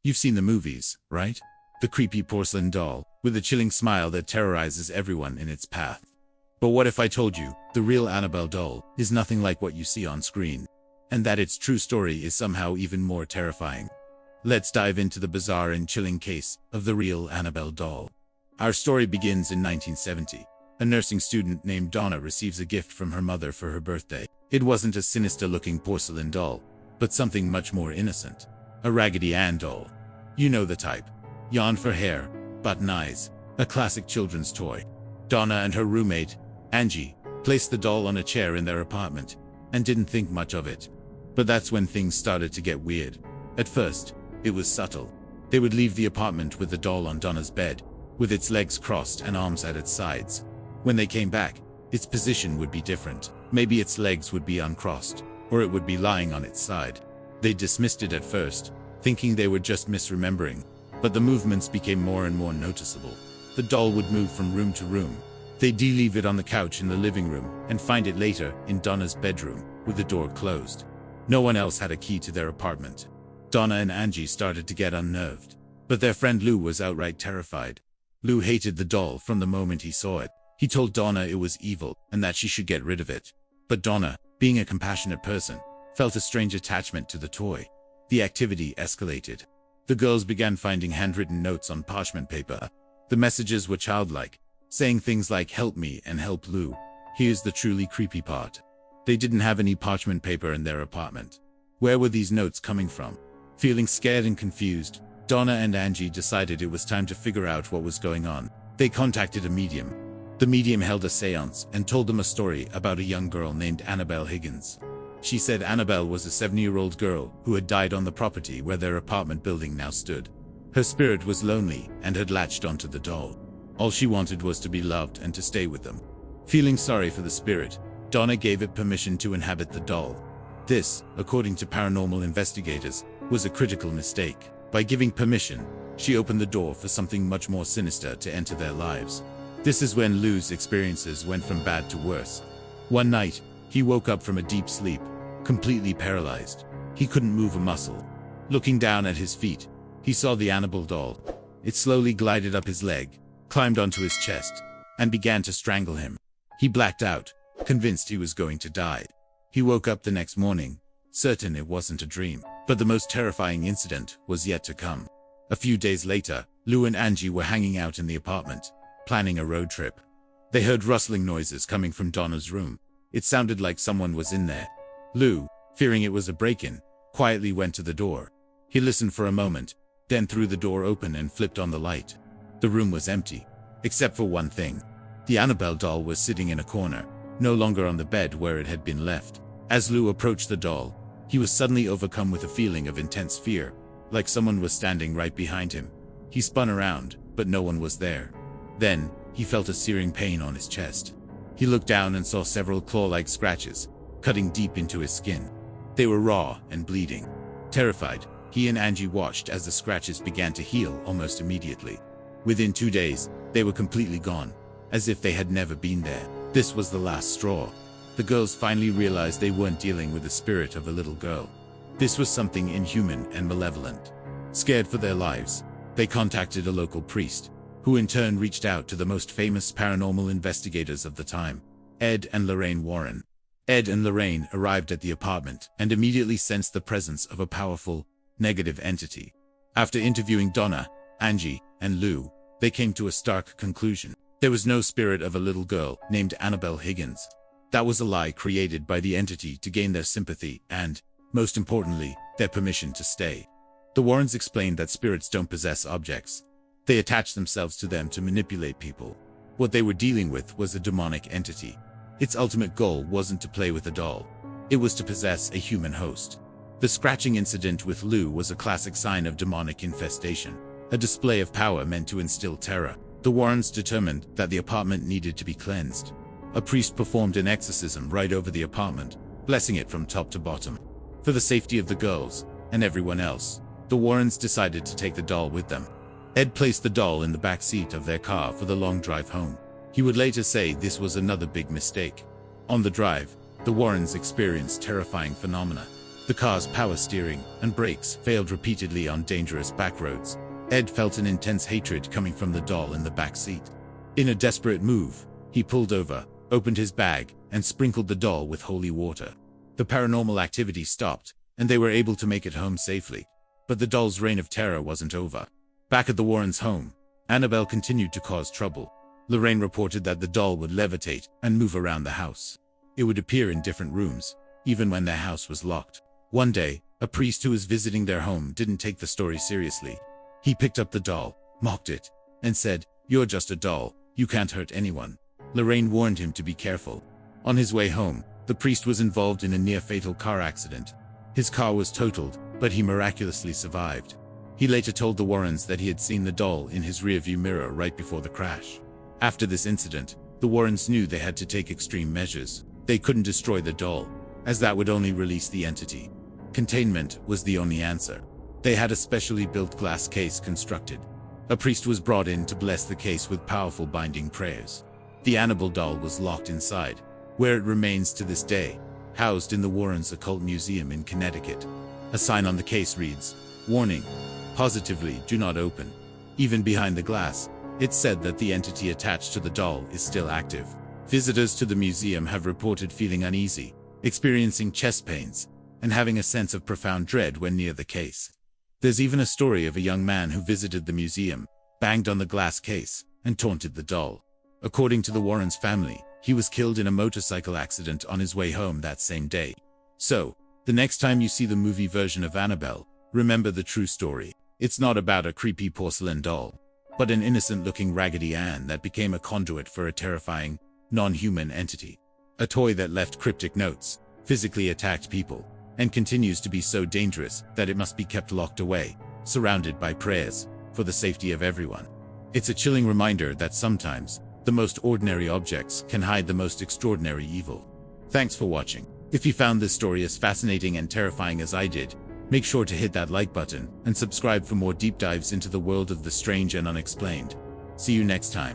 You've seen the movies, right? The creepy porcelain doll, with a chilling smile that terrorizes everyone in its path. But what if I told you, the real Annabelle doll is nothing like what you see on screen, and that its true story is somehow even more terrifying? Let's dive into the bizarre and chilling case of the real Annabelle doll. Our story begins in 1970. A nursing student named Donna receives a gift from her mother for her birthday. It wasn't a sinister-looking porcelain doll, but something much more innocent. A Raggedy Ann doll. You know the type. Yarn for hair, button eyes, a classic children's toy. Donna and her roommate, Angie, placed the doll on a chair in their apartment and didn't think much of it. But that's when things started to get weird. At first, it was subtle. They would leave the apartment with the doll on Donna's bed, with its legs crossed and arms at its sides. When they came back, its position would be different. Maybe its legs would be uncrossed, or it would be lying on its side. They dismissed it at first, thinking they were just misremembering, but the movements became more and more noticeable. The doll would move from room to room. They'd leave it on the couch in the living room and find it later in Donna's bedroom, with the door closed. No one else had a key to their apartment. Donna and Angie started to get unnerved, but their friend Lou was outright terrified. Lou hated the doll from the moment he saw it. He told Donna it was evil and that she should get rid of it. But Donna, being a compassionate person, felt a strange attachment to the toy. The activity escalated. The girls began finding handwritten notes on parchment paper. The messages were childlike, saying things like "help me" and "help Lou." Here's the truly creepy part. They didn't have any parchment paper in their apartment. Where were these notes coming from? Feeling scared and confused, Donna and Angie decided it was time to figure out what was going on. They contacted a medium. The medium held a seance and told them a story about a young girl named Annabelle Higgins. She said Annabelle was a 7-year-old girl who had died on the property where their apartment building now stood. Her spirit was lonely and had latched onto the doll. All she wanted was to be loved and to stay with them. Feeling sorry for the spirit, Donna gave it permission to inhabit the doll. This, according to paranormal investigators, was a critical mistake. By giving permission, she opened the door for something much more sinister to enter their lives. This is when Lou's experiences went from bad to worse. One night, he woke up from a deep sleep, completely paralyzed. He couldn't move a muscle. Looking down at his feet, he saw the Annabelle doll. It slowly glided up his leg, climbed onto his chest, and began to strangle him. He blacked out, convinced he was going to die. He woke up the next morning, certain it wasn't a dream. But the most terrifying incident was yet to come. A few days later, Lou and Angie were hanging out in the apartment, planning a road trip. They heard rustling noises coming from Donna's room. It sounded like someone was in there. Lou, fearing it was a break-in, quietly went to the door. He listened for a moment, then threw the door open and flipped on the light. The room was empty, except for one thing. The Annabelle doll was sitting in a corner, no longer on the bed where it had been left. As Lou approached the doll, he was suddenly overcome with a feeling of intense fear, like someone was standing right behind him. He spun around, but no one was there. Then, he felt a searing pain on his chest. He looked down and saw several claw-like scratches, cutting deep into his skin. They were raw and bleeding. Terrified, he and Angie watched as the scratches began to heal almost immediately. Within 2 days, they were completely gone, as if they had never been there. This was the last straw. The girls finally realized they weren't dealing with the spirit of a little girl. This was something inhuman and malevolent. Scared for their lives, they contacted a local priest, who in turn reached out to the most famous paranormal investigators of the time, Ed and Lorraine Warren. Ed and Lorraine arrived at the apartment and immediately sensed the presence of a powerful, negative entity. After interviewing Donna, Angie, and Lou, they came to a stark conclusion. There was no spirit of a little girl named Annabelle Higgins. That was a lie created by the entity to gain their sympathy and, most importantly, their permission to stay. The Warrens explained that spirits don't possess objects. They attach themselves to them to manipulate people. What they were dealing with was a demonic entity. Its ultimate goal wasn't to play with a doll. It was to possess a human host. The scratching incident with Lou was a classic sign of demonic infestation, a display of power meant to instill terror. The Warrens determined that the apartment needed to be cleansed. A priest performed an exorcism right over the apartment, blessing it from top to bottom. For the safety of the girls, and everyone else, the Warrens decided to take the doll with them. Ed placed the doll in the back seat of their car for the long drive home. He would later say this was another big mistake. On the drive, the Warrens experienced terrifying phenomena. The car's power steering and brakes failed repeatedly on dangerous back roads. Ed felt an intense hatred coming from the doll in the back seat. In a desperate move, he pulled over, opened his bag, and sprinkled the doll with holy water. The paranormal activity stopped, and they were able to make it home safely. But the doll's reign of terror wasn't over. Back at the Warrens' home, Annabelle continued to cause trouble. Lorraine reported that the doll would levitate and move around the house. It would appear in different rooms, even when their house was locked. One day, a priest who was visiting their home didn't take the story seriously. He picked up the doll, mocked it, and said, "You're just a doll, you can't hurt anyone." Lorraine warned him to be careful. On his way home, the priest was involved in a near-fatal car accident. His car was totaled, but he miraculously survived. He later told the Warrens that he had seen the doll in his rearview mirror right before the crash. After this incident, the Warrens knew they had to take extreme measures. They couldn't destroy the doll, as that would only release the entity. Containment was the only answer. They had a specially built glass case constructed. A priest was brought in to bless the case with powerful binding prayers. The Annabelle doll was locked inside, where it remains to this day, housed in the Warren Occult Museum in Connecticut. A sign on the case reads, "Warning, positively do not open." Even behind the glass, it's said that the entity attached to the doll is still active. Visitors to the museum have reported feeling uneasy, experiencing chest pains, and having a sense of profound dread when near the case. There's even a story of a young man who visited the museum, banged on the glass case, and taunted the doll. According to the Warrens family, he was killed in a motorcycle accident on his way home that same day. So, the next time you see the movie version of Annabelle, remember the true story. It's not about a creepy porcelain doll, but an innocent-looking Raggedy Ann that became a conduit for a terrifying, non-human entity. A toy that left cryptic notes, physically attacked people, and continues to be so dangerous that it must be kept locked away, surrounded by prayers, for the safety of everyone. It's a chilling reminder that sometimes, the most ordinary objects can hide the most extraordinary evil. Thanks for watching. If you found this story as fascinating and terrifying as I did, make sure to hit that like button and subscribe for more deep dives into the world of the strange and unexplained. See you next time.